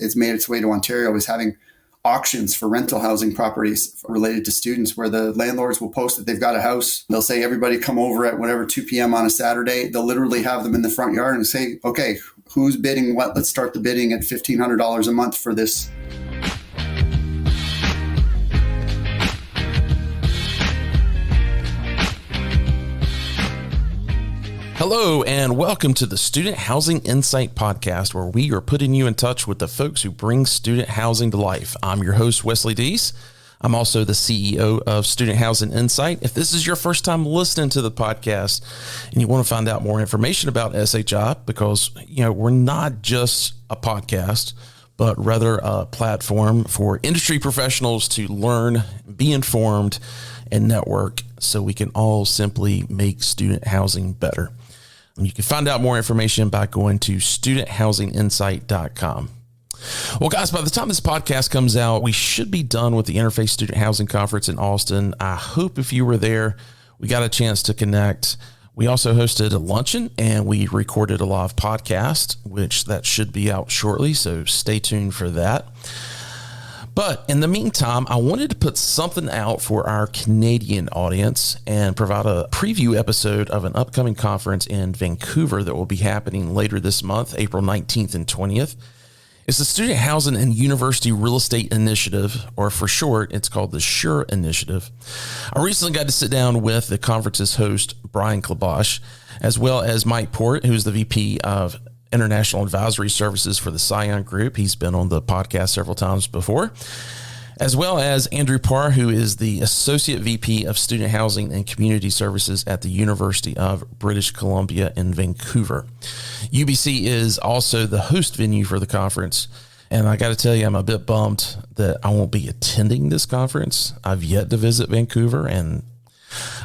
it's made its way to Ontario is having auctions for rental housing properties related to students, where the landlords will post that they've got a house. They'll say, everybody come over at whatever, 2 p.m. on a Saturday. They'll literally have them in the front yard and say, okay, who's bidding what? Let's start the bidding at $1,500 a month for this. Hello, and welcome to the Student Housing Insight Podcast, where we are putting you in touch with the folks who bring student housing to life. I'm your host, Wesley Deese. I'm also the CEO of Student Housing Insight. If this is your first time listening to the podcast and you want to find out more information about SHI, because, we're not just a podcast, but rather a platform for industry professionals to learn, be informed, and network so we can all simply make student housing better. You can find out more information by going to studenthousinginsight.com. Well, guys, by the time this podcast comes out, we should be done with the Interface Student Housing Conference in Austin. I hope if you were there, we got a chance to connect. We also hosted a luncheon and we recorded a live podcast, which that should be out shortly, so stay tuned for that. But in the meantime, I wanted to put something out for our Canadian audience and provide a preview episode of an upcoming conference in Vancouver that will be happening later this month, April 19th and 20th. It's the Student Housing and University Real Estate Initiative, or for short, it's called the SHURE Initiative. I recently got to sit down with the conference's host, Brian Klebash, as well as Mike Porritt, who's the VP of International Advisory Services for the Scion Group. He's been on the podcast several times before, as well as Andrew Parr, who is the Associate VP of Student Housing and Community Services at the University of British Columbia in Vancouver. UBC is also the host venue for the conference, and I got to tell you, I'm a bit bummed that I won't be attending this conference. I've yet to visit Vancouver, and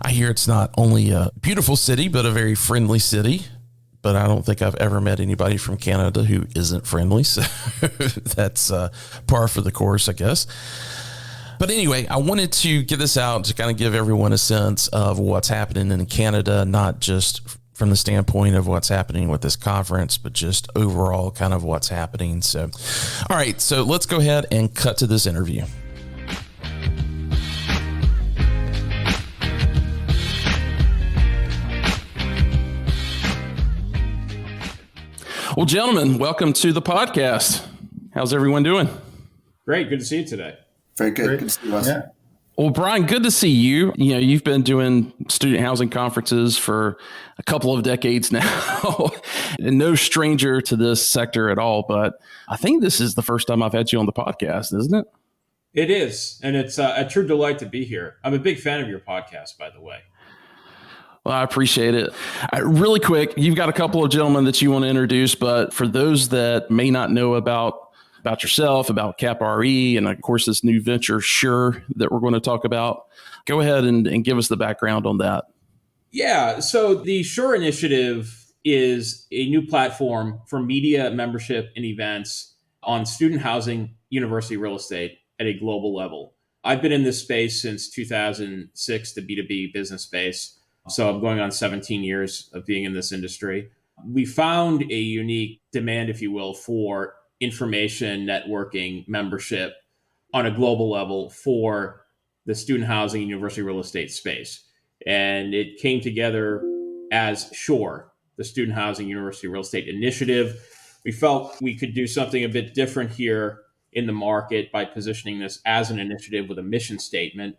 I hear it's not only a beautiful city, but a very friendly city. But I don't think I've ever met anybody from Canada who isn't friendly. So that's par for the course, I guess. But anyway, I wanted to get this out to kind of give everyone a sense of what's happening in Canada, not just from the standpoint of what's happening with this conference, but just overall kind of what's happening. So, all right, so let's go ahead and cut to this interview. Well, gentlemen, welcome to the podcast. How's everyone doing? Great. Good to see you today. Very good. Great. Good to see you, Yeah. Well, Brian, good to see you. You've been doing student housing conferences for a couple of decades now, and no stranger to this sector at all. But I think this is the first time I've had you on the podcast, isn't it? It is. And it's a true delight to be here. I'm a big fan of your podcast, by the way. Well, I appreciate it. Really quick, you've got a couple of gentlemen that you want to introduce, but for those that may not know about yourself, about CAPRE, and of course this new venture, SHURE, that we're going to talk about, go ahead and give us the background on that. Yeah, so the SHURE Initiative is a new platform for media membership and events on student housing, university real estate at a global level. I've been in this space since 2006, the B2B business space. So I'm going on 17 years of being in this industry. We found a unique demand, if you will, for information, networking, membership on a global level for the student housing and university real estate space. And it came together as SHURE, the Student Housing University Real Estate Initiative. We felt we could do something a bit different here in the market by positioning this as an initiative with a mission statement.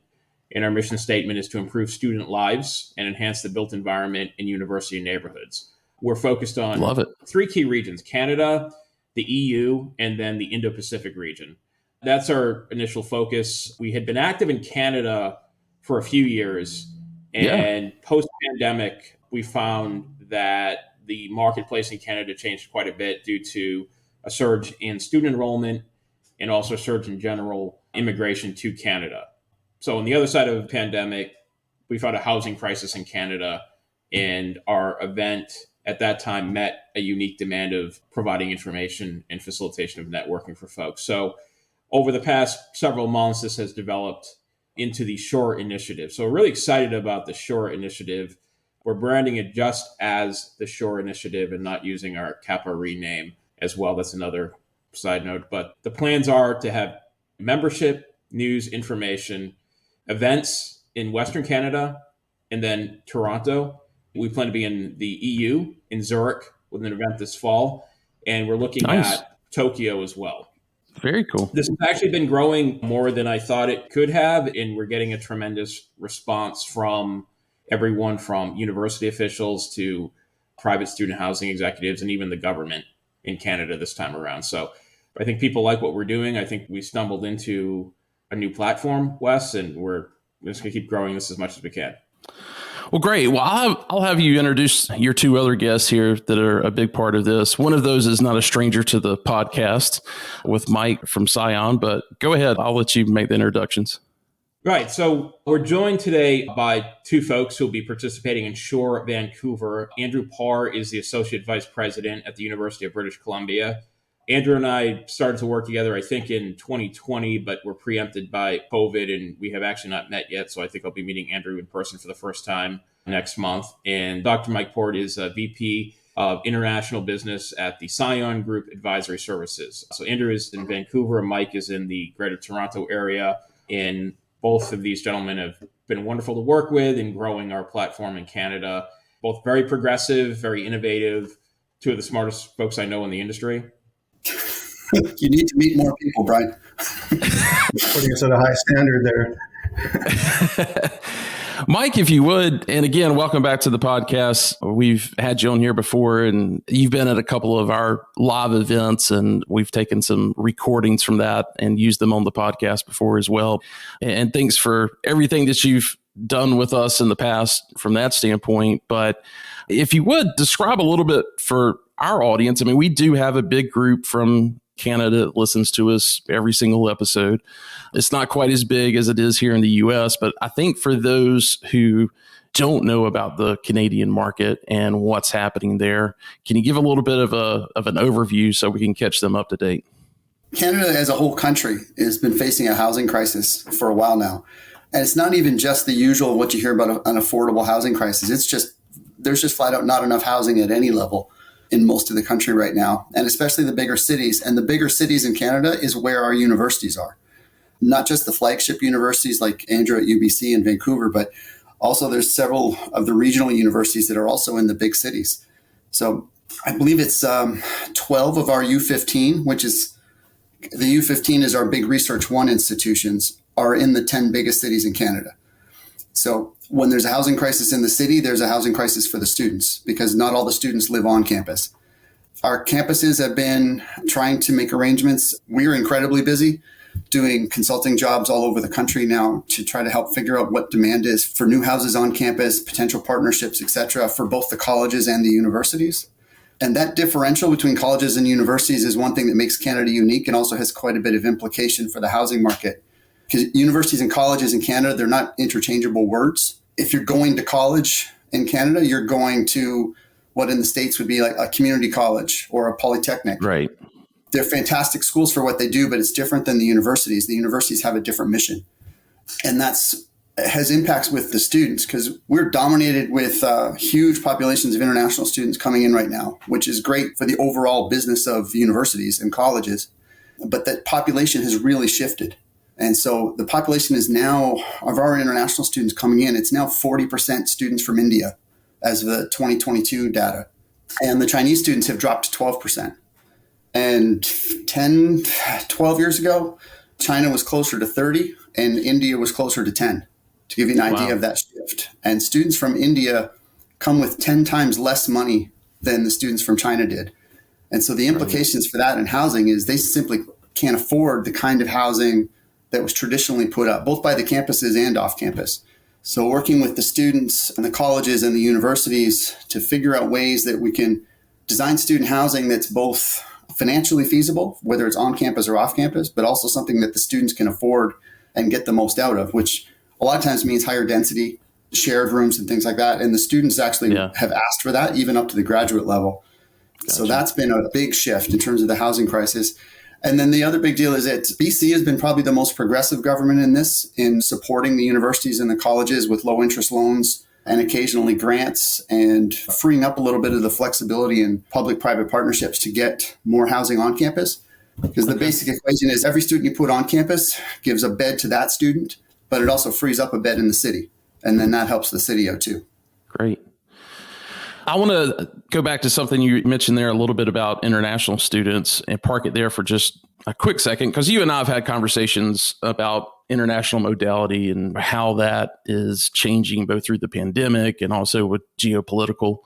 And our mission statement is to improve student lives and enhance the built environment in university neighborhoods. We're focused on three key regions: Canada, the EU, and then the Indo-Pacific region. That's our initial focus. We had been active in Canada for a few years, and post-pandemic, we found that the marketplace in Canada changed quite a bit due to a surge in student enrollment and also a surge in general immigration to Canada. So on the other side of the pandemic, we found a housing crisis in Canada, and our event at that time met a unique demand of providing information and facilitation of networking for folks. So over the past several months, this has developed into the SHURE Initiative. So we're really excited about the SHURE Initiative. We're branding it just as the SHURE Initiative and not using our CAPRE name as well. That's another side note, but the plans are to have membership, news, information, events in Western Canada, and then Toronto. We plan to be in the EU, in Zurich, with an event this fall. And we're looking at Tokyo as well. Very cool. This has actually been growing more than I thought it could have. And we're getting a tremendous response from everyone from university officials to private student housing executives and even the government in Canada this time around. So I think people like what we're doing. I think we stumbled into a new platform, Wes, and we're just going to keep growing this as much as we can. Well, great. Well, I'll have you introduce your two other guests here that are a big part of this. One of those is not a stranger to the podcast with Mike from Scion, but go ahead. I'll let you make the introductions. Right. So we're joined today by two folks who will be participating in SHURE Vancouver. Andrew Parr is the Associate Vice President at the University of British Columbia. Andrew and I started to work together, I think, in 2020, but were preempted by COVID, and we have actually not met yet. So I think I'll be meeting Andrew in person for the first time next month. And Dr. Mike Porritt is a VP of International Business at the Scion Group Advisory Services. So Andrew is in Vancouver, and Mike is in the Greater Toronto area. And both of these gentlemen have been wonderful to work with in growing our platform in Canada. Both very progressive, very innovative, two of the smartest folks I know in the industry. You need to meet more people, Brian. Putting us at a high standard there. Mike, if you would, and again, welcome back to the podcast. We've had you on here before, and you've been at a couple of our live events, and we've taken some recordings from that and used them on the podcast before as well. And thanks for everything that you've done with us in the past from that standpoint. But if you would, describe a little bit for our audience. I mean, we do have a big group from Canada that listens to us every single episode. It's not quite as big as it is here in the US, but I think for those who don't know about the Canadian market and what's happening there, can you give a little bit of an overview so we can catch them up to date? Canada as a whole country has been facing a housing crisis for a while now. And it's not even just the usual what you hear about an affordable housing crisis. It's just, there's just flat out not enough housing at any level in most of the country right now, and especially the bigger cities. And the bigger cities in Canada is where our universities are. Not just the flagship universities like Andrew at UBC and Vancouver, but also there's several of the regional universities that are also in the big cities. So I believe it's 12 of our U15, which is the U15 is our big Research One institutions, are in the 10 biggest cities in Canada. So when there's a housing crisis in the city, there's a housing crisis for the students because not all the students live on campus. Our campuses have been trying to make arrangements. We're incredibly busy doing consulting jobs all over the country now to try to help figure out what demand is for new houses on campus, potential partnerships, et cetera, for both the colleges and the universities. And that differential between colleges and universities is one thing that makes Canada unique and also has quite a bit of implication for the housing market. Because universities and colleges in Canada, they're not interchangeable words. If you're going to college in Canada, you're going to what in the States would be like a community college or a polytechnic. Right. They're fantastic schools for what they do, but it's different than the universities. The universities have a different mission. And has impacts with the students because we're dominated with huge populations of international students coming in right now, which is great for the overall business of universities and colleges. But that population has really shifted. And so the population is now, of our international students coming in, it's now 40% students from India as of the 2022 data. And the Chinese students have dropped to 12%. And 10, 12 years ago, China was closer to 30 and India was closer to 10, to give you an idea of that shift. And students from India come with 10 times less money than the students from China did. And so the implications for that in housing is they simply can't afford the kind of housing that was traditionally put up, both by the campuses and off campus. So working with the students and the colleges and the universities to figure out ways that we can design student housing that's both financially feasible, whether it's on campus or off campus, but also something that the students can afford and get the most out of, which a lot of times means higher density, shared rooms and things like that. And the students actually have asked for that, even up to the graduate level. Gotcha. So that's been a big shift in terms of the housing crisis. And then the other big deal is that BC has been probably the most progressive government in this, in supporting the universities and the colleges with low interest loans and occasionally grants and freeing up a little bit of the flexibility in public-private partnerships to get more housing on campus. Because the basic equation is every student you put on campus gives a bed to that student, but it also frees up a bed in the city. And then that helps the city out too. Great. I want to go back to something you mentioned there a little bit about international students and park it there for just a quick second, because you and I have had conversations about international modality and how that is changing both through the pandemic and also with geopolitical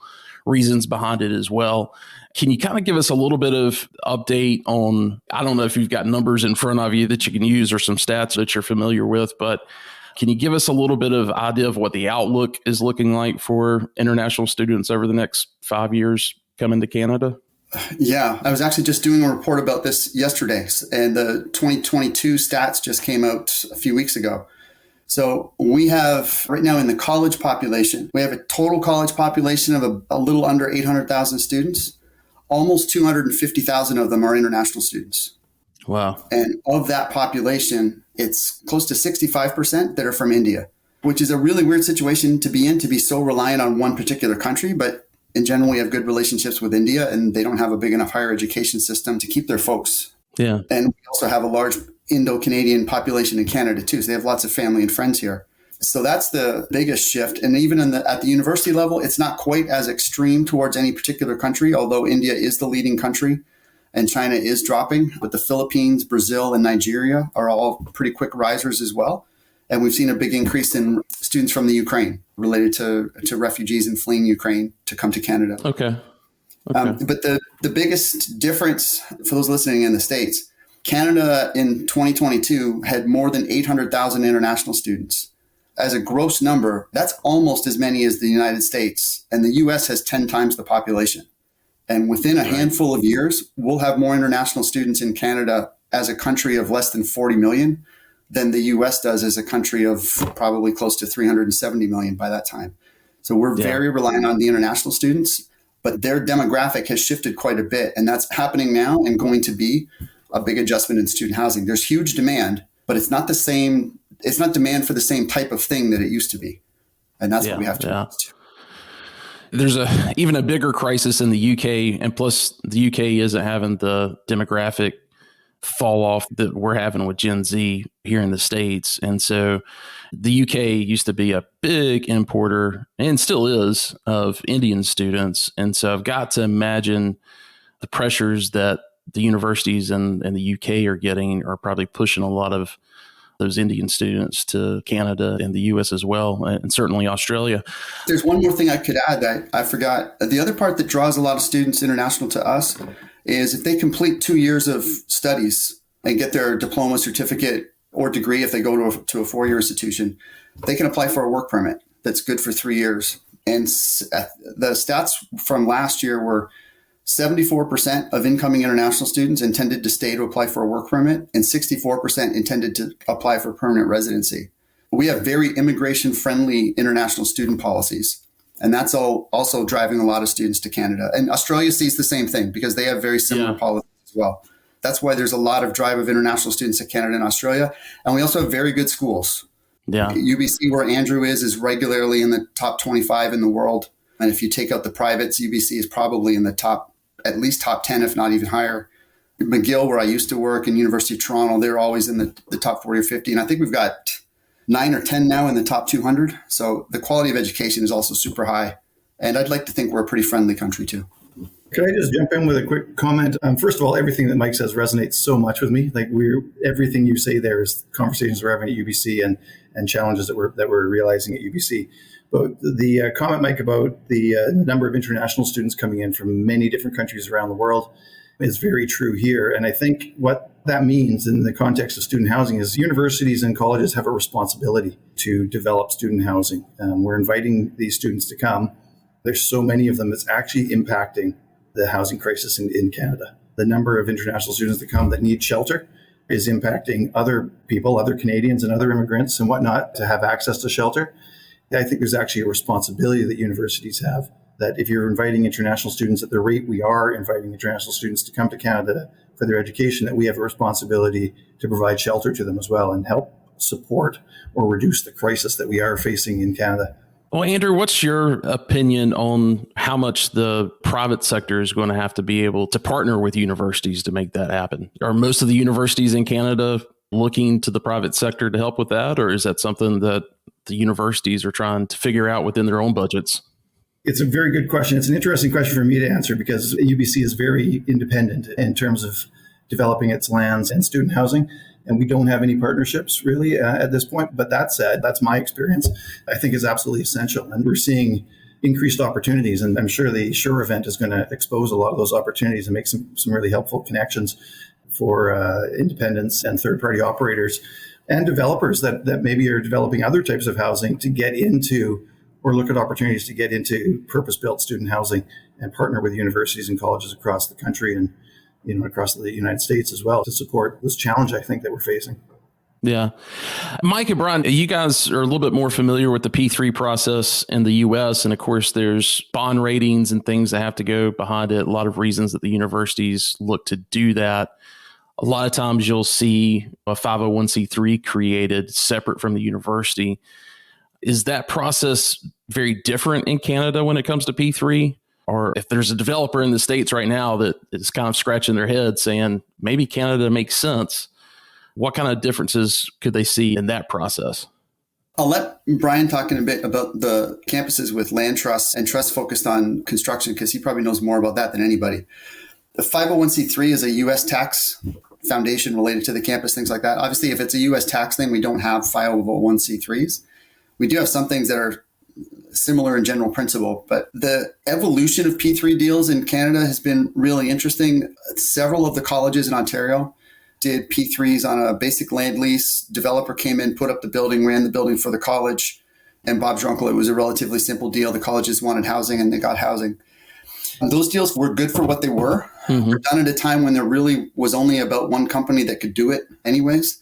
reasons behind it as well. Can you kind of give us a little bit of update on, I don't know if you've got numbers in front of you that you can use or some stats that you're familiar with, but can you give us a little bit of idea of what the outlook is looking like for international students over the next 5 years coming to Canada? Yeah, I was actually just doing a report about this yesterday, and the 2022 stats just came out a few weeks ago. So we have right now in the college population, we have a total college population of a little under 800,000 students. Almost 250,000 of them are international students. Wow. And of that population, it's close to 65% that are from India, which is a really weird situation to be in, to be so reliant on one particular country. But in general, we have good relationships with India, and they don't have a big enough higher education system to keep their folks. Yeah. And we also have a large Indo-Canadian population in Canada too. So they have lots of family and friends here. So that's the biggest shift. And even at the university level, it's not quite as extreme towards any particular country, although India is the leading country and China is dropping. But the Philippines, Brazil, and Nigeria are all pretty quick risers as well. And we've seen a big increase in students from the Ukraine related to refugees and fleeing Ukraine to come to Canada. Okay. But the biggest difference for those listening in the States, Canada in 2022 had more than 800,000 international students. As a gross number, that's almost as many as the United States. And the US has 10 times the population. And within a handful of years, we'll have more international students in Canada as a country of less than 40 million than the US does as a country of probably close to 370 million by that time. So we're very reliant on the international students, but their demographic has shifted quite a bit. And that's happening now and going to be a big adjustment in student housing. There's huge demand, but it's not the same. It's not demand for the same type of thing that it used to be. And that's what we have to adjust to. There's even a bigger crisis in the UK, and plus the UK isn't having the demographic fall off that we're having with Gen Z here in the States. And so the UK used to be a big importer, and still is, of Indian students. And so I've got to imagine the pressures that the universities in the UK are getting are probably pushing a lot of those Indian students to Canada and the US as well, and certainly Australia. There's one more thing I could add that I forgot. The other part that draws a lot of students international to us is if they complete 2 years of studies and get their diploma, certificate, or degree, if they go to a 4-year institution, they can apply for a work permit that's good for 3 years. And the stats from last year were 74% of incoming international students intended to stay to apply for a work permit, and 64% intended to apply for permanent residency. We have very immigration-friendly international student policies, and that's all also driving a lot of students to Canada. And Australia sees the same thing because they have very similar policies as well. That's why there's a lot of drive of international students to Canada and Australia. And we also have very good schools. Yeah. UBC, where Andrew is regularly in the top 25 in the world. And if you take out the privates, UBC is probably in the at least top 10, if not even higher. McGill, where I used to work, and University of Toronto, they're always in the top 40 or 50. And I think we've got 9 or 10 now in the top 200. So the quality of education is also super high. And I'd like to think we're a pretty friendly country too. Could I just jump in with a quick comment? First of all, everything that Mike says resonates so much with me. Like everything you say there is conversations we're having at UBC and challenges that we're realizing at UBC. But the comment, Mike, about the number of international students coming in from many different countries around the world is very true here. And I think what that means in the context of student housing is universities and colleges have a responsibility to develop student housing. We're inviting these students to come. There's so many of them, it's actually impacting the housing crisis in Canada. The number of international students that come that need shelter is impacting other people, other Canadians and other immigrants and whatnot to have access to shelter. I think there's actually a responsibility that universities have, that if you're inviting international students at the rate we are inviting international students to come to Canada for their education, that we have a responsibility to provide shelter to them as well and help support or reduce the crisis that we are facing in Canada. Well, Andrew, what's your opinion on how much the private sector is going to have to be able to partner with universities to make that happen? Are most of the universities in Canada looking to the private sector to help with that? Or is that something that the universities are trying to figure out within their own budgets? It's a very good question. It's an interesting question for me to answer because UBC is very independent in terms of developing its lands and student housing. And we don't have any partnerships really at this point. But that said, that's my experience, I think is absolutely essential. And we're seeing increased opportunities. And I'm sure the SHURE event is going to expose a lot of those opportunities and make some really helpful connections for independents and third-party operators and developers that maybe are developing other types of housing to get into or look at opportunities to get into purpose-built student housing and partner with universities and colleges across the country and across the United States as well to support this challenge, I think, that we're facing. Yeah. Mike and Brian, you guys are a little bit more familiar with the P3 process in the U.S. And of course, there's bond ratings and things that have to go behind it. A lot of reasons that the universities look to do that. A lot of times you'll see a 501c3 created separate from the university. Is that process very different in Canada when it comes to P3? Or if there's a developer in the States right now that is kind of scratching their head saying, maybe Canada makes sense, what kind of differences could they see in that process? I'll let Brian talk in a bit about the campuses with land trusts and trusts focused on construction, because he probably knows more about that than anybody. The 501c3 is a U.S. tax foundation related to the campus, things like that. Obviously, if it's a U.S. tax thing, we don't have 501c3s. We do have some things that are similar in general principle, but the evolution of P3 deals in Canada has been really interesting. Several of the colleges in Ontario did P3s on a basic land lease. Developer came in, put up the building, ran the building for the college, and Bob's your uncle. It was a relatively simple deal. The colleges wanted housing and they got housing. And those deals were good for what they were. Mm-hmm. They're done at a time when there really was only about one company that could do it anyways.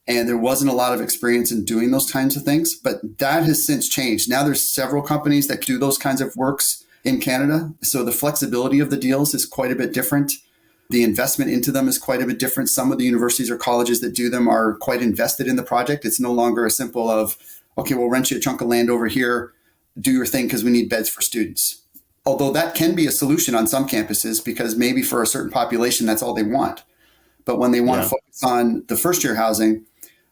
And there wasn't a lot of experience in doing those kinds of things, but that has since changed. Now there's several companies that do those kinds of works in Canada. So the flexibility of the deals is quite a bit different. The investment into them is quite a bit different. Some of the universities or colleges that do them are quite invested in the project. It's no longer a simple of, okay, we'll rent you a chunk of land over here, do your thing because we need beds for students. Although that can be a solution on some campuses because maybe for a certain population, that's all they want. But when they want to focus on the first year housing,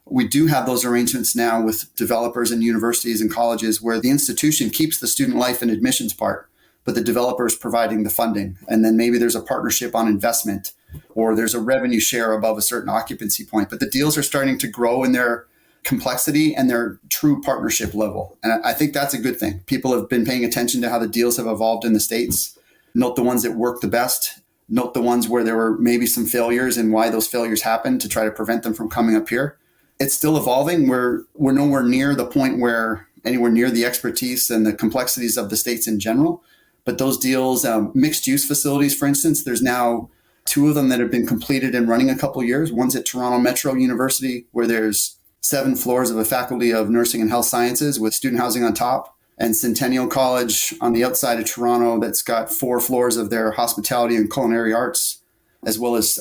we do have those arrangements now with developers and universities and colleges where the institution keeps the student life and admissions part, but the developer is providing the funding. And then maybe there's a partnership on investment or there's a revenue share above a certain occupancy point. But the deals are starting to grow in their complexity and their true partnership level. And I think that's a good thing. People have been paying attention to how the deals have evolved in the States. Note the ones that work the best. Note the ones where there were maybe some failures and why those failures happened to try to prevent them from coming up here. It's still evolving. We're nowhere near the point where anywhere near the expertise and the complexities of the States in general. But those deals, mixed use facilities, for instance, there's now 2 of them that have been completed and running a couple of years. One's at Toronto Metro University, where there's 7 floors of a faculty of nursing and health sciences with student housing on top. And Centennial College on the outside of Toronto that's got 4 floors of their hospitality and culinary arts, as well as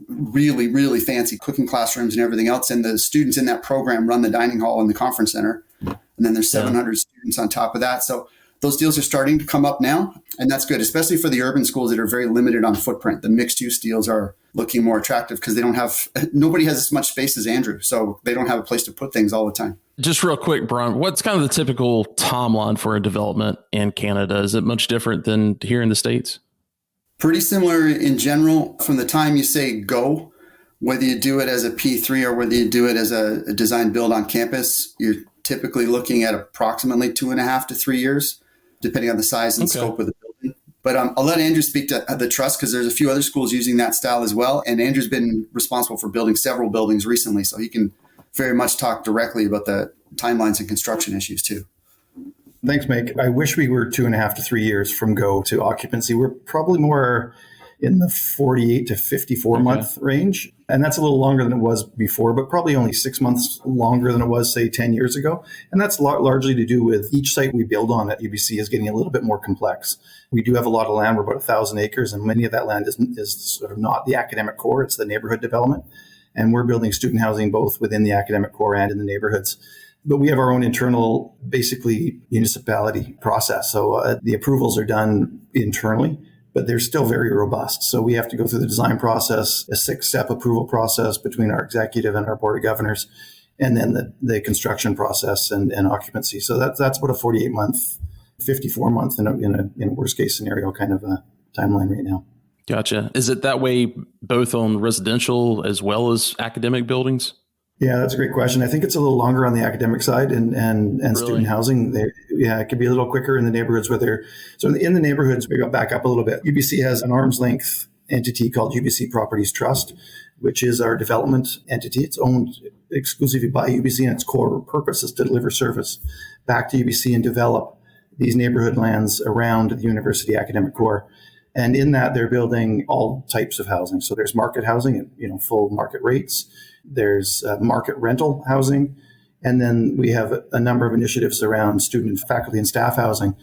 really, really fancy cooking classrooms and everything else. And the students in that program run the dining hall and the conference center. And then there's 700 students on top of that. So those deals are starting to come up now. And that's good, especially for the urban schools that are very limited on footprint. The mixed use deals are looking more attractive because nobody has as much space as Andrew. So they don't have a place to put things all the time. Just real quick, Brian, what's kind of the typical timeline for a development in Canada? Is it much different than here in the States? Pretty similar in general. From the time you say go, whether you do it as a P3 or whether you do it as a design build on campus, you're typically looking at approximately 2.5 to 3 years, depending on the size and scope of the building. But I'll let Andrew speak to the trust because there's a few other schools using that style as well. And Andrew's been responsible for building several buildings recently, so he can very much talk directly about the timelines and construction issues too. Thanks, Mike. I wish we were 2.5 to 3 years from go to occupancy. We're probably more in the 48 to 54 month range. And that's a little longer than it was before, but probably only 6 months longer than it was, say, 10 years ago. And that's largely to do with each site we build on at UBC is getting a little bit more complex. We do have a lot of land. We're about 1,000 acres, and many of that land is sort of not the academic core. It's the neighborhood development. And we're building student housing both within the academic core and in the neighborhoods. But we have our own internal, basically, municipality process. So the approvals are done internally, but they're still very robust. So we have to go through the design process, a 6-step approval process between our executive and our board of governors, and then the construction process and occupancy. So that's about a 48-month, 54-month in a worst case scenario kind of a timeline right now. Gotcha. Is it that way both on residential as well as academic buildings? Yeah, that's a great question. I think it's a little longer on the academic side and Really? student housing. It could be a little quicker in the neighborhoods so in the neighborhoods, we got back up a little bit. UBC has an arm's length entity called UBC Properties Trust, which is our development entity. It's owned exclusively by UBC, and its core purpose is to deliver service back to UBC and develop these neighborhood lands around the university academic core. And in that, they're building all types of housing. So there's market housing at full market rates. There's market rental housing. And then we have a number of initiatives around student, faculty, and staff housing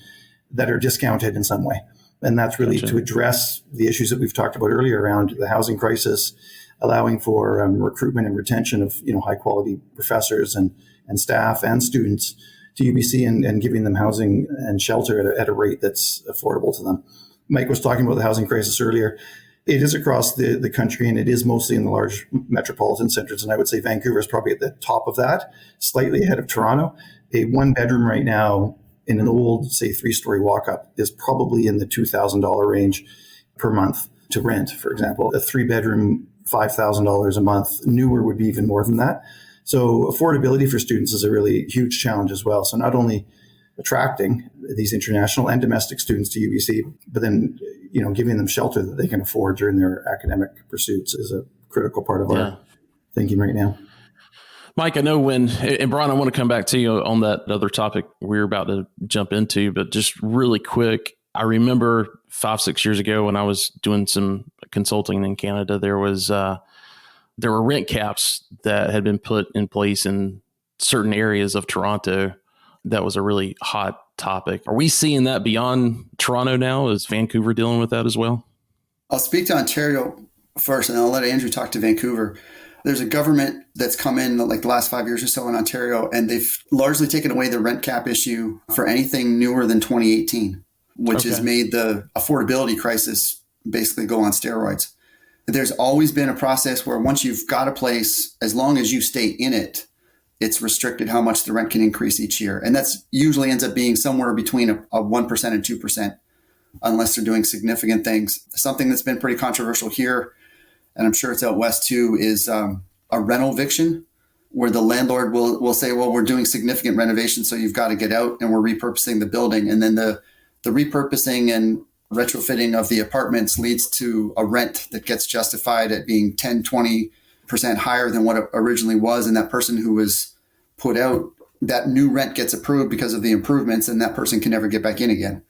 that are discounted in some way. And that's really to address the issues that we've talked about earlier around the housing crisis, allowing for recruitment and retention of high quality professors and staff and students to UBC and giving them housing and shelter at a rate that's affordable to them. Mike was talking about the housing crisis earlier. It is across the country, and it is mostly in the large metropolitan centers. And I would say Vancouver is probably at the top of that, slightly ahead of Toronto. A 1-bedroom right now in an old, say, 3-story walk-up is probably in the $2,000 range per month to rent, for example. A 3-bedroom, $5,000 a month. Newer would be even more than that. So affordability for students is a really huge challenge as well. So not only attracting these international and domestic students to UBC, but then giving them shelter that they can afford during their academic pursuits is a critical part of our thinking right now. Mike, I know and Brian, I want to come back to you on that other topic we're about to jump into, but just really quick, I remember 5-6 years ago when I was doing some consulting in Canada, there were rent caps that had been put in place in certain areas of Toronto. That was a really hot topic. Are we seeing that beyond Toronto now? Is Vancouver dealing with that as well? I'll speak to Ontario first, and I'll let Andrew talk to Vancouver. There's a government that's come in like the last 5 years or so in Ontario, and they've largely taken away the rent cap issue for anything newer than 2018, which has made the affordability crisis basically go on steroids. There's always been a process where once you've got a place, as long as you stay in it, it's restricted how much the rent can increase each year. And that's usually ends up being somewhere between a 1% and 2%, unless they're doing significant things. Something that's been pretty controversial here, and I'm sure it's out west too, is a rental eviction, where the landlord will say, well, we're doing significant renovations, so you've got to get out, and we're repurposing the building. And then the repurposing and retrofitting of the apartments leads to a rent that gets justified at being 10, 20% higher than what it originally was. And that person who was put out, that new rent gets approved because of the improvements, and that person can never get back in again.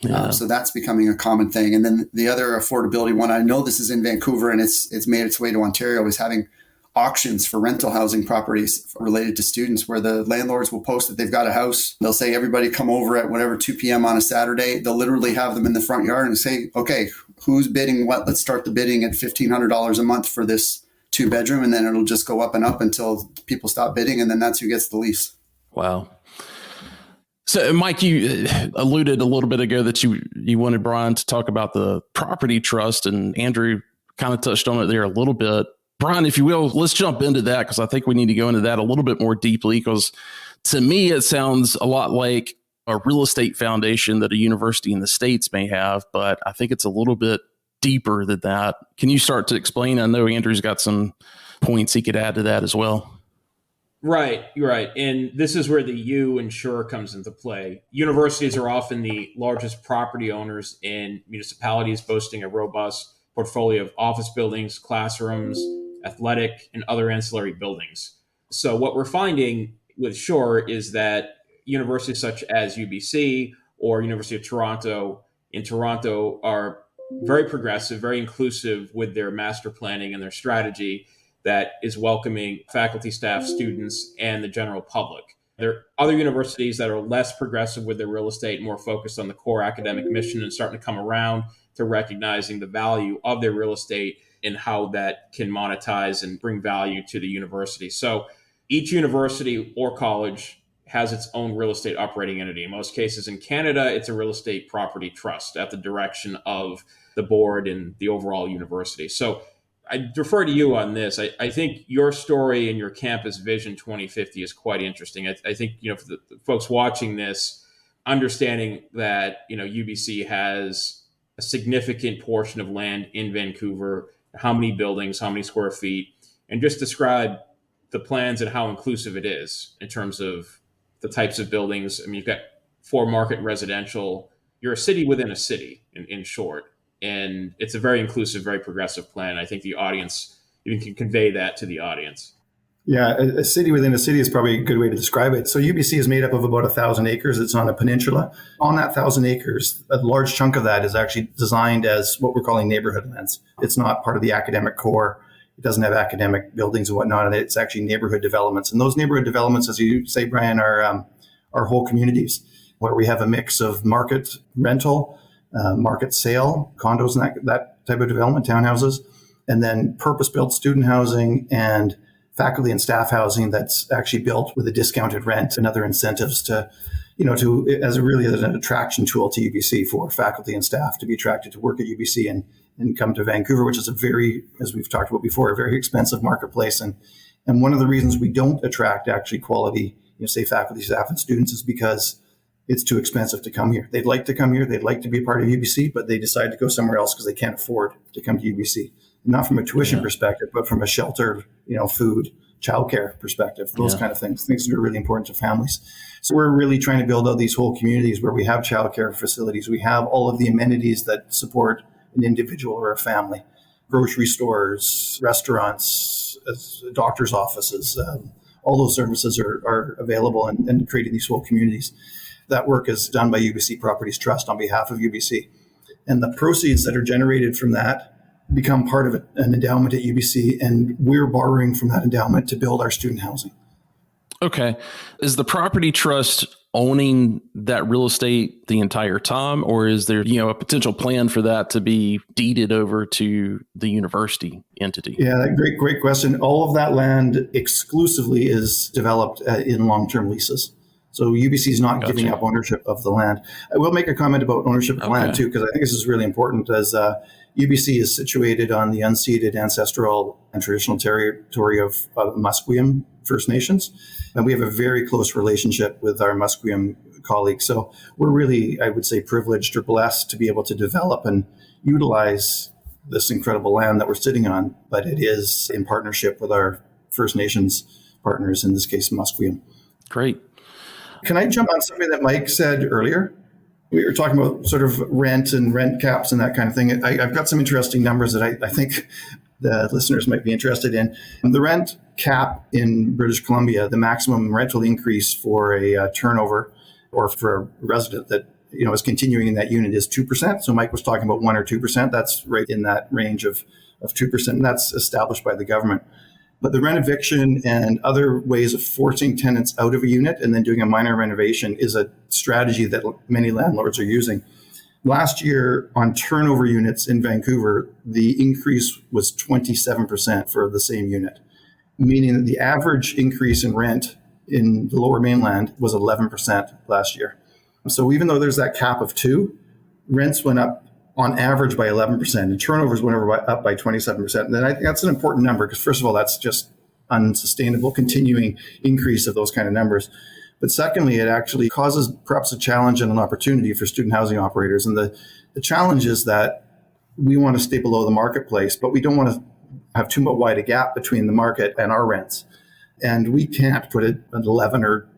Yeah. So that's becoming a common thing. And then the other affordability one, I know this is in Vancouver and it's made its way to Ontario, is having auctions for rental housing properties related to students, where the landlords will post that they've got a house. They'll say, everybody come over at whatever 2 p.m. on a Saturday. They'll literally have them in the front yard and say, okay, who's bidding what? Let's start the bidding at $1,500 a month for this 2-bedroom. And then it'll just go up and up until people stop bidding. And then that's who gets the lease. Wow. So, Mike, you alluded a little bit ago that you wanted Brian to talk about the property trust, and Andrew kind of touched on it there a little bit. Brian, if you will, let's jump into that, because I think we need to go into that a little bit more deeply, because to me, it sounds a lot like a real estate foundation that a university in the States may have, but I think it's a little bit deeper than that. Can you start to explain? I know Andrew's got some points he could add to that as well. Right, you're right. And this is where the U in SHURE comes into play. Universities are often the largest property owners in municipalities, boasting a robust portfolio of office buildings, classrooms, athletic, and other ancillary buildings. So what we're finding with SHURE is that universities such as UBC or University of Toronto in Toronto are very progressive, very inclusive with their master planning and their strategy that is welcoming faculty, staff, students, and the general public. There are other universities that are less progressive with their real estate, more focused on the core academic mission, and starting to come around to recognizing the value of their real estate and how that can monetize and bring value to the university. So each university or college has its own real estate operating entity. In most cases in Canada, it's a real estate property trust at the direction of the board and the overall university. So I defer to you on this. I think your story and your campus vision 2050 is quite interesting. I think, for the folks watching this, understanding that, UBC has a significant portion of land in Vancouver, how many buildings, how many square feet, and just describe the plans and how inclusive it is in terms of the types of buildings. I mean, you've got for market residential. You're a city within a city, in short. And it's a very inclusive, very progressive plan. I think the audience, you can convey that to the audience. Yeah, a city within a city is probably a good way to describe it. So UBC is made up of about 1,000 acres. It's on a peninsula. On that 1,000 acres, a large chunk of that is actually designed as what we're calling neighborhood lands. It's not part of the academic core. It doesn't have academic buildings and whatnot. It's actually neighborhood developments. And those neighborhood developments, as you say, Brian, are whole communities where we have a mix of market rental, market sale, condos, and that type of development, townhouses, and then purpose-built student housing and faculty and staff housing that's actually built with a discounted rent and other incentives to as an attraction tool to UBC for faculty and staff to be attracted to work at UBC and come to Vancouver, which is a very, as we've talked about before, a very expensive marketplace. And one of the reasons we don't attract actually quality, say faculty, staff, and students is because it's too expensive to come here. They'd like to come here. They'd like to be a part of UBC, but they decide to go somewhere else because they can't afford to come to UBC. Not from a tuition perspective, but from a shelter, food, childcare perspective, those kind of things that are really important to families. So we're really trying to build out these whole communities where we have childcare facilities. We have all of the amenities that support an individual or a family, grocery stores, restaurants, doctor's offices, all those services are available and creating these whole communities. That work is done by UBC Properties Trust on behalf of UBC. And the proceeds that are generated from that become part of an endowment at UBC, and we're borrowing from that endowment to build our student housing. Okay. Is the property trust owning that real estate the entire time, or is there, a potential plan for that to be deeded over to the university entity? Yeah, great question. All of that land exclusively is developed in long-term leases. So UBC is not giving up ownership of the land. I will make a comment about ownership of land too, because I think this is really important, as UBC is situated on the unceded ancestral and traditional territory of Musqueam First Nations. And we have a very close relationship with our Musqueam colleagues. So we're really, I would say, privileged or blessed to be able to develop and utilize this incredible land that we're sitting on. But it is in partnership with our First Nations partners, in this case, Musqueam. Great. Can I jump on something that Mike said earlier? We were talking about sort of rent and rent caps and that kind of thing. I've got some interesting numbers that I think the listeners might be interested in. The rent cap in British Columbia, the maximum rental increase for a turnover or for a resident that is continuing in that unit is 2%. So Mike was talking about 1 or 2%. That's right in that range of 2%. And that's established by the government. But the rent eviction and other ways of forcing tenants out of a unit and then doing a minor renovation is a strategy that many landlords are using. Last year on turnover units in Vancouver, the increase was 27% for the same unit, meaning that the average increase in rent in the Lower Mainland was 11% last year. So even though there's that cap of 2, rents went up on average by 11%, and turnovers went up by 27%. And then I think that's an important number because, first of all, that's just unsustainable, continuing increase of those kind of numbers. But secondly, it actually causes perhaps a challenge and an opportunity for student housing operators. And the challenge is that we want to stay below the marketplace, but we don't want to have too wide a gap between the market and our rents. And we can't put an 11 or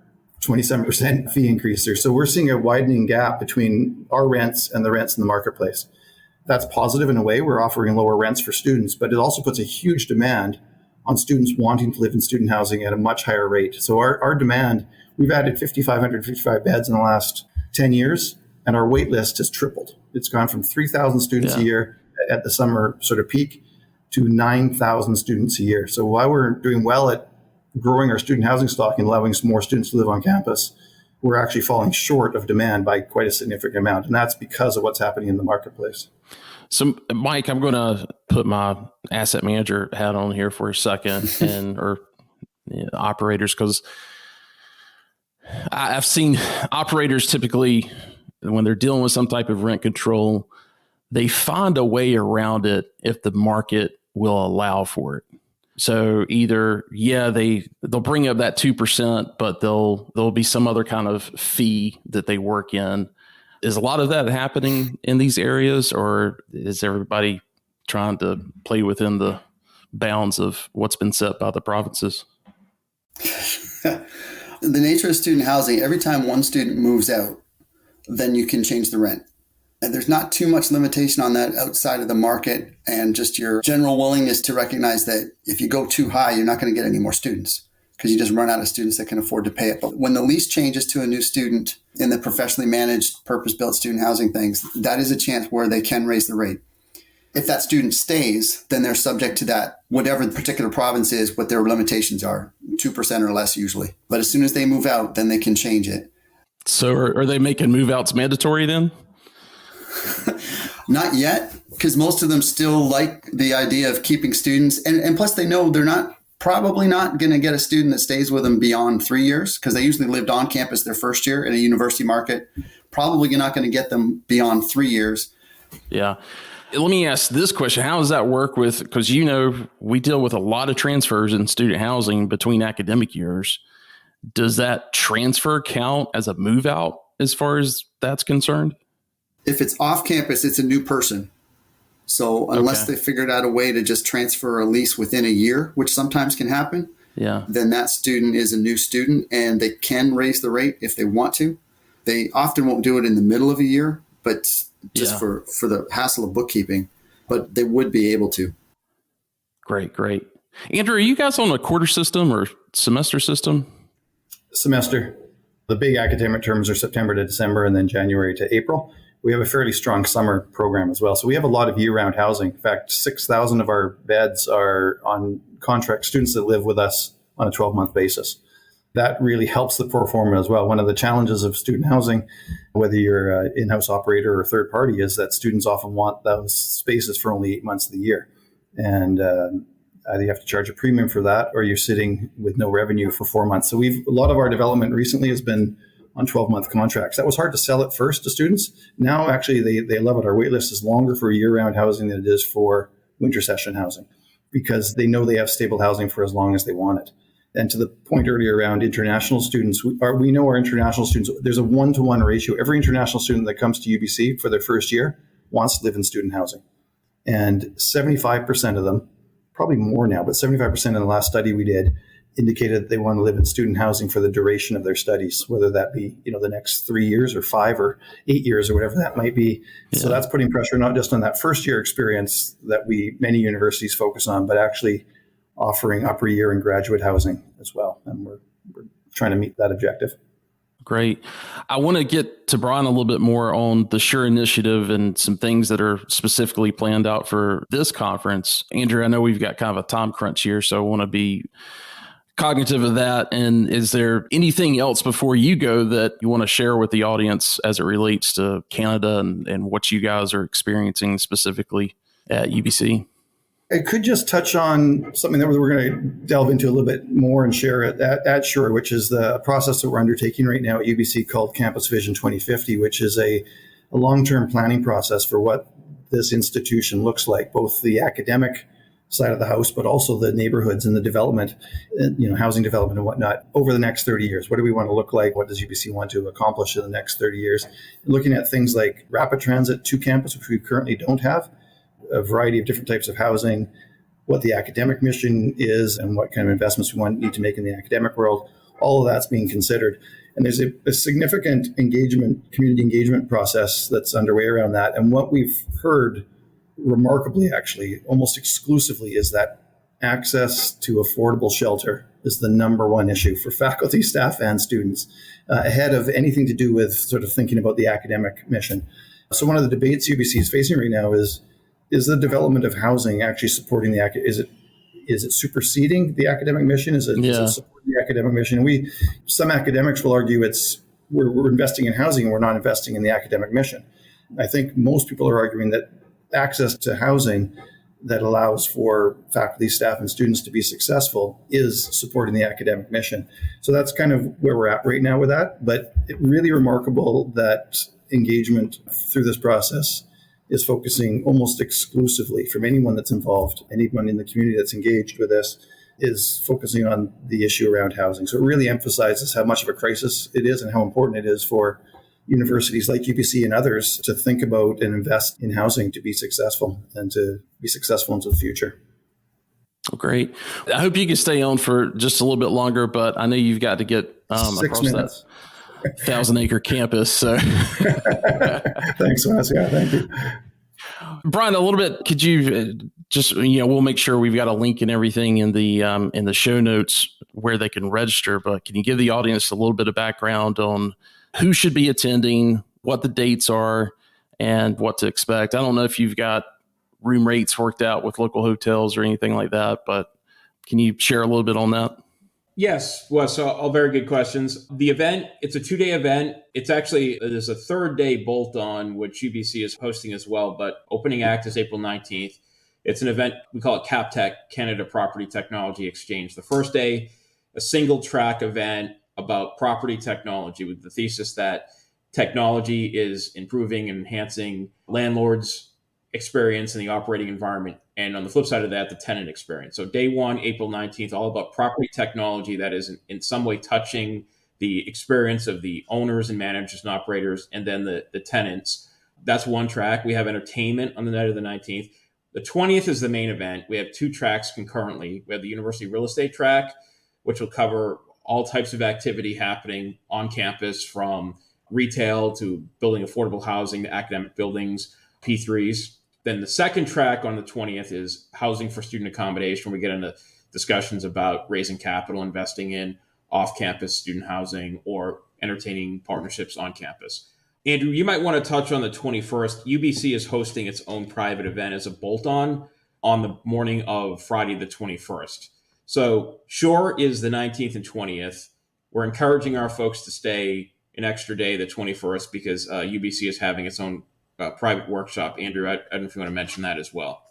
27% fee increase there. So we're seeing a widening gap between our rents and the rents in the marketplace. That's positive in a way. We're offering lower rents for students, but it also puts a huge demand on students wanting to live in student housing at a much higher rate. So our demand, we've added 5,555 beds in the last 10 years, and our wait list has tripled. It's gone from 3,000 students a year at the summer sort of peak to 9,000 students a year. So while we're doing well at growing our student housing stock and allowing some more students to live on campus, we're actually falling short of demand by quite a significant amount. And that's because of what's happening in the marketplace. So, Mike, I'm going to put my asset manager hat on here for a second, or operators, because I've seen operators typically, when they're dealing with some type of rent control, they find a way around it if the market will allow for it. So either, they'll bring up that 2%, but there'll be some other kind of fee that they work in. Is a lot of that happening in these areas, or is everybody trying to play within the bounds of what's been set by the provinces? The nature of student housing, every time one student moves out, then you can change the rent. And there's not too much limitation on that outside of the market and just your general willingness to recognize that if you go too high, you're not going to get any more students because you just run out of students that can afford to pay it. But when the lease changes to a new student in the professionally managed, purpose-built student housing things, that is a chance where they can raise the rate. If that student stays, then they're subject to that, whatever the particular province is, what their limitations are, 2% or less usually. But as soon as they move out, then they can change it. So are they making move-outs mandatory then? Not yet, because most of them still like the idea of keeping students. And plus they know they're probably not going to get a student that stays with them beyond 3 years, because they usually lived on campus their first year in a university market. Probably you're not going to get them beyond 3 years. Yeah. Let me ask this question. How does that work with, because we deal with a lot of transfers in student housing between academic years. Does that transfer count as a move out as far as that's concerned? If it's off campus, it's a new person. So unless they figured out a way to just transfer a lease within a year, which sometimes can happen, then that student is a new student and they can raise the rate if they want to. They often won't do it in the middle of a year, but just for the hassle of bookkeeping, but they would be able to. Great. Andrew, are you guys on a quarter system or semester system? Semester. The big academic terms are September to December and then January to April. We have a fairly strong summer program as well. So we have a lot of year-round housing. In fact, 6,000 of our beds are on contract students that live with us on a 12-month basis. That really helps the pro forma as well. One of the challenges of student housing, whether you're an in-house operator or third party, is that students often want those spaces for only 8 months of the year. And either you have to charge a premium for that or you're sitting with no revenue for 4 months. So a lot of our development recently has been on 12-month contracts. That was hard to sell at first to students. Now, actually, they love it. Our wait list is longer for year-round housing than it is for winter session housing because they know they have stable housing for as long as they want it. And to the point earlier around international students, we know our international students, there's a 1-to-1 ratio. Every international student that comes to UBC for their first year wants to live in student housing. And 75% of them, probably more now, but 75% in the last study we did, indicated that they want to live in student housing for the duration of their studies, whether that be, the next 3 years or 5 or 8 years or whatever that might be. Yeah. So that's putting pressure not just on that first year experience that many universities focus on, but actually offering upper year and graduate housing as well. And we're trying to meet that objective. Great. I want to get to Brian a little bit more on the SHURE Initiative and some things that are specifically planned out for this conference. Andrew, I know we've got kind of a time crunch here, so I want to be cognitive of that. And is there anything else before you go that you want to share with the audience as it relates to Canada and what you guys are experiencing specifically at UBC? I could just touch on something that we're going to delve into a little bit more and share at SHURE, which is the process that we're undertaking right now at UBC called Campus Vision 2050, which is a long-term planning process for what this institution looks like, both the academic side of the house, but also the neighborhoods and the development, housing development and whatnot over the next 30 years. What do we want to look like? What does UBC want to accomplish in the next 30 years? Looking at things like rapid transit to campus, which we currently don't have, a variety of different types of housing, what the academic mission is, and what kind of investments we need to make in the academic world. All of that's being considered. And there's a significant community engagement process that's underway around that. And what we've heard remarkably, actually, almost exclusively, is that access to affordable shelter is the number one issue for faculty, staff, and students, ahead of anything to do with sort of thinking about the academic mission. So one of the debates UBC is facing right now is the development of housing actually supporting is it superseding the academic mission? Is it supporting the academic mission? And some academics will argue we're investing in housing and we're not investing in the academic mission. I think most people are arguing that access to housing that allows for faculty, staff, and students to be successful is supporting the academic mission. So that's kind of where we're at right now with that. But it's really remarkable that engagement through this process is focusing almost exclusively, from anyone that's involved, anyone in the community that's engaged with this, is focusing on the issue around housing. So it really emphasizes how much of a crisis it is and how important it is for universities like UBC and others to think about and invest in housing to be successful and to be successful into the future. Great. I hope you can stay on for just a little bit longer, but I know you've got to get 6 across minutes. that 1,000-acre campus. So Thanks, Wes. Yeah, thank you. Brian, a little bit, could you just, we'll make sure we've got a link and everything in the show notes where they can register, but can you give the audience a little bit of background on who should be attending, what the dates are, and what to expect? I don't know if you've got room rates worked out with local hotels or anything like that, but can you share a little bit on that? Yes, well, so all very good questions. The event, it's a 2-day event. There's a 3rd day bolt-on, which UBC is hosting as well, but opening act is April 19th. It's an event, we call it CapTech, Canada Property Technology Exchange. The first day, a single track event about property technology with the thesis that technology is improving and enhancing landlords' experience in the operating environment. And on the flip side of that, the tenant experience. So day 1, April 19th, all about property technology that is in some way touching the experience of the owners and managers and operators, and then the tenants. That's one track. We have entertainment on the night of the 19th. The 20th is the main event. We have 2 tracks concurrently. We have the university real estate track, which will cover all types of activity happening on campus, from retail to building affordable housing to academic buildings, P3s. Then the second track on the 20th is housing for student accommodation. We get into discussions about raising capital, investing in off-campus student housing, or entertaining partnerships on campus. Andrew, you might want to touch on the 21st. UBC is hosting its own private event as a bolt-on on the morning of Friday the 21st. So SHURE is the 19th and 20th. We're encouraging our folks to stay an extra day, the 21st, because UBC is having its own private workshop. Andrew, I don't know if you want to mention that as well.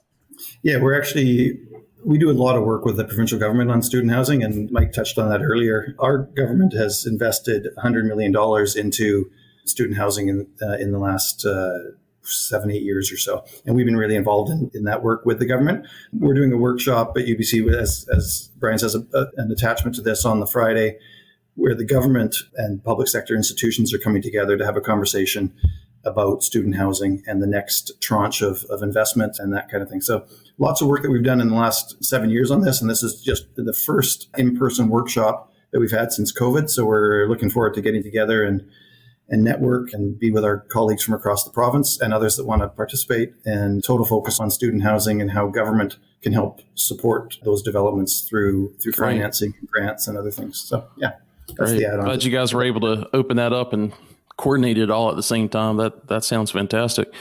Yeah, we do a lot of work with the provincial government on student housing, and Mike touched on that earlier. Our government has invested $100 million into student housing in the last 7-8 years or so. And we've been really involved in that work with the government. We're doing a workshop at UBC, as Brian says, an attachment to this on the Friday, where the government and public sector institutions are coming together to have a conversation about student housing and the next tranche of investment and that kind of thing. So lots of work that we've done in the last 7 years on this. And this is just the first in-person workshop that we've had since COVID. So we're looking forward to getting together and network and be with our colleagues from across the province and others that want to participate, and total focus on student housing and how government can help support those developments through financing, grants, and other things. So yeah, that's the add-on. Glad you guys were able to open that up and coordinate it all at the same time. That sounds fantastic.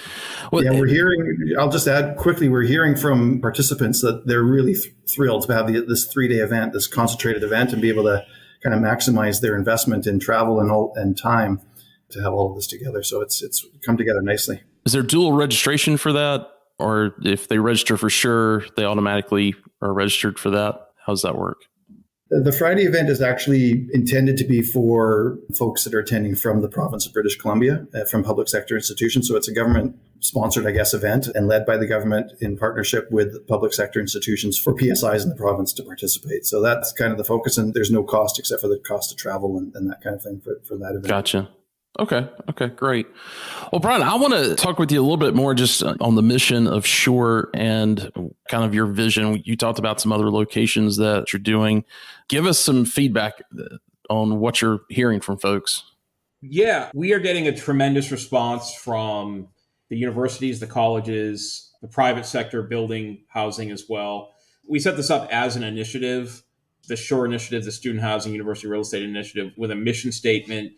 Well, yeah, I'll just add quickly, we're hearing from participants that they're really thrilled to have this 3-day event, this concentrated event, and be able to kind of maximize their investment in travel and time to have all of this together. So it's come together nicely. Is there dual registration for that? Or if they register for SHURE, they automatically are registered for that? How does that work? The Friday event is actually intended to be for folks that are attending from the province of British Columbia, from public sector institutions. So it's a government-sponsored, event, and led by the government in partnership with public sector institutions for PSIs in the province to participate. So that's kind of the focus, and there's no cost except for the cost of travel and that kind of thing for that event. Gotcha. Okay, great. Well, Brian, I want to talk with you a little bit more just on the mission of SHURE and kind of your vision. You talked about some other locations that you're doing. Give us some feedback on what you're hearing from folks. Yeah, we are getting a tremendous response from the universities, the colleges, the private sector building housing as well. We set this up as an initiative, the SHURE Initiative, the Student Housing University Real Estate Initiative, with a mission statement.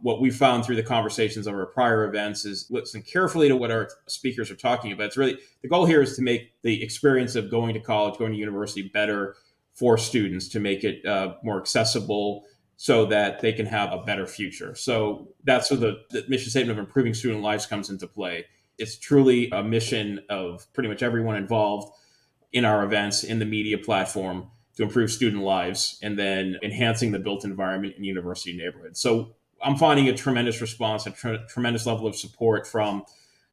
What we found through the conversations of our prior events is listen carefully to what our speakers are talking about. It's really, the goal here is to make the experience of going to college, going to university better for students, to make it more accessible so that they can have a better future. So that's where the mission statement of improving student lives comes into play. It's truly a mission of pretty much everyone involved. in our events, in the media platform to improve student lives, and then enhancing the built environment in university neighborhoods. So I'm finding a tremendous response, a tremendous level of support from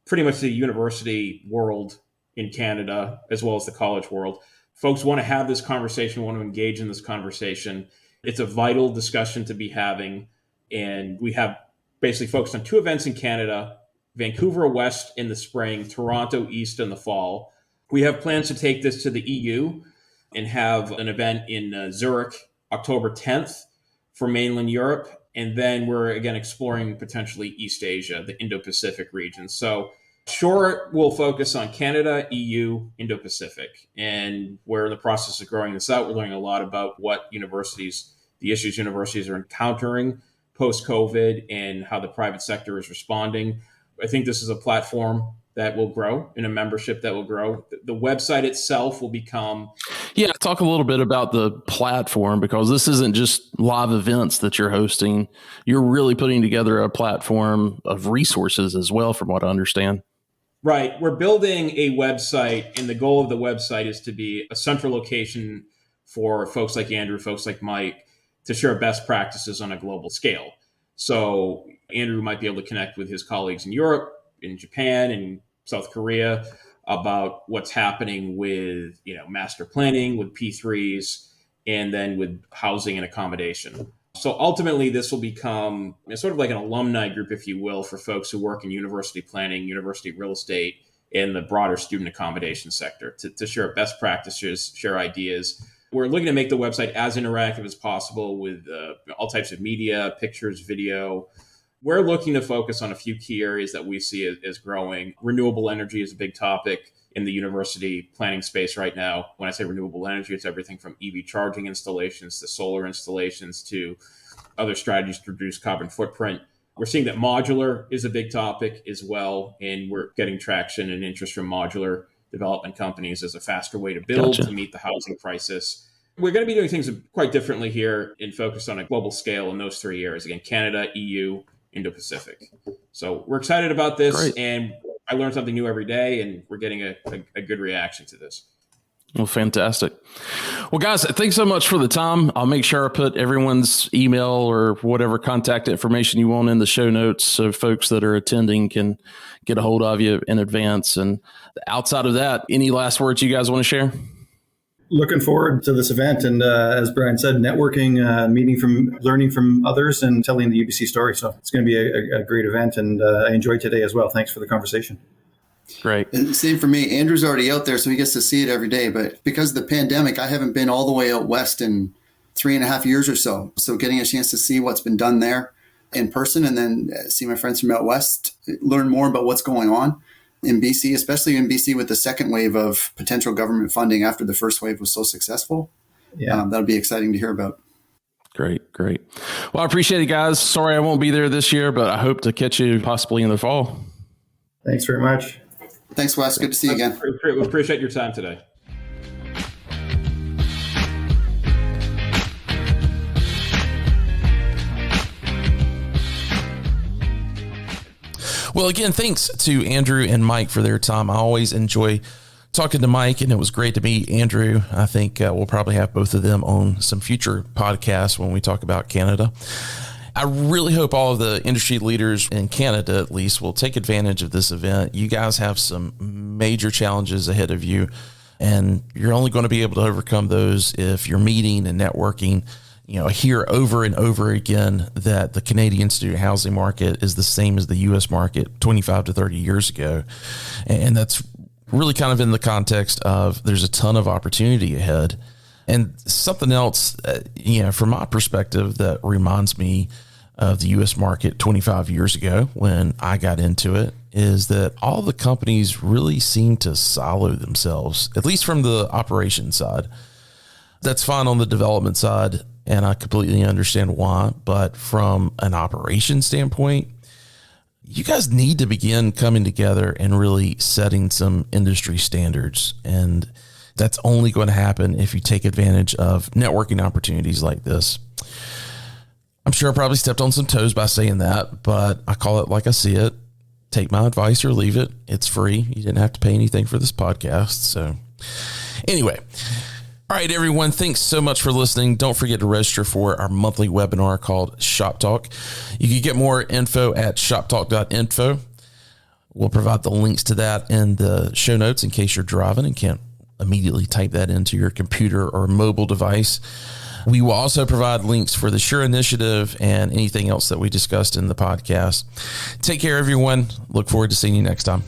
pretty much the university world in Canada, as well as the college world. Folks want to have this conversation, want to engage in this conversation. It's a vital discussion to be having. And we have basically focused on 2 events in Canada, Vancouver West in the spring, Toronto East in the fall. We have plans to take this to the EU and have an event in Zurich, October 10th for mainland Europe. And then we're again exploring potentially East Asia, the Indo-Pacific region. So SHURE will focus on Canada, EU, Indo-Pacific. And we're in the process of growing this out. We're learning a lot about what universities, the issues universities are encountering post-COVID and how the private sector is responding. I think this is a platform that will grow and a membership that will grow. The website itself will become... Yeah, talk a little bit about the platform, because this isn't just live events that you're hosting. You're really putting together a platform of resources as well, from what I understand. Right. We're building a website, and the goal of the website is to be a central location for folks like Andrew, folks like Mike, to share best practices on a global scale. So Andrew might be able to connect with his colleagues in Europe, in Japan, and South Korea about what's happening with, master planning, with P3s, and then with housing and accommodation. So ultimately, this will become sort of like an alumni group, if you will, for folks who work in university planning, university real estate, and the broader student accommodation sector to share best practices, share ideas. We're looking to make the website as interactive as possible with all types of media, pictures, video. We're looking to focus on a few key areas that we see as growing. Renewable energy is a big topic in the university planning space right now. When I say renewable energy, it's everything from EV charging installations to solar installations to other strategies to reduce carbon footprint. We're seeing that modular is a big topic as well, and we're getting traction and interest from modular development companies as a faster way to build to meet the housing crisis. We're going to be doing things quite differently here and focused on a global scale in those 3 areas. Again, Canada, EU, Indo-Pacific. So we're excited about this. Great. And I learn something new every day, and we're getting a good reaction to this. Well, fantastic. Well, guys, thanks so much for the time. I'll make sure I put everyone's email or whatever contact information you want in the show notes so folks that are attending can get a hold of you in advance. And outside of that, any last words you guys want to share? Looking forward to this event. And as Brian said, networking, learning from others and telling the UBC story. So it's going to be a great event. And I enjoyed today as well. Thanks for the conversation. Great. And same for me. Andrew's already out there, so he gets to see it every day. But because of the pandemic, I haven't been all the way out west in 3.5 years or so. So getting a chance to see what's been done there in person, and then see my friends from out west, learn more about what's going on in BC, especially in BC with the second wave of potential government funding after the first wave was so successful. Yeah, that'll be exciting to hear about. Great. Well, I appreciate it, guys. Sorry I won't be there this year, but I hope to catch you possibly in the fall. Thanks very much. Thanks, Wes. Good to see you again. We appreciate your time today. Well, again, thanks to Andrew and Mike for their time. I always enjoy talking to Mike, and it was great to meet Andrew. I think we'll probably have both of them on some future podcasts when we talk about Canada. I really hope all of the industry leaders in Canada, at least, will take advantage of this event. You guys have some major challenges ahead of you, and you're only going to be able to overcome those if you're meeting and networking. Hear over and over again that the Canadian student housing market is the same as the U.S. market 25 to 30 years ago. And that's really kind of in the context of there's a ton of opportunity ahead. And something else, from my perspective, that reminds me of the U.S. market 25 years ago when I got into it, is that all the companies really seem to silo themselves, at least from the operation side. That's fine on the development side, and I completely understand why. But from an operation standpoint, you guys need to begin coming together and really setting some industry standards. And that's only going to happen if you take advantage of networking opportunities like this. I'm sure I probably stepped on some toes by saying that, but I call it like I see it. Take my advice or leave it. It's free. You didn't have to pay anything for this podcast. So Anyway. All right, everyone. Thanks so much for listening. Don't forget to register for our monthly webinar called Shop Talk. You can get more info at shoptalk.info. We'll provide the links to that in the show notes in case you're driving and can't immediately type that into your computer or mobile device. We will also provide links for the SHURE Initiative and anything else that we discussed in the podcast. Take care, everyone. Look forward to seeing you next time.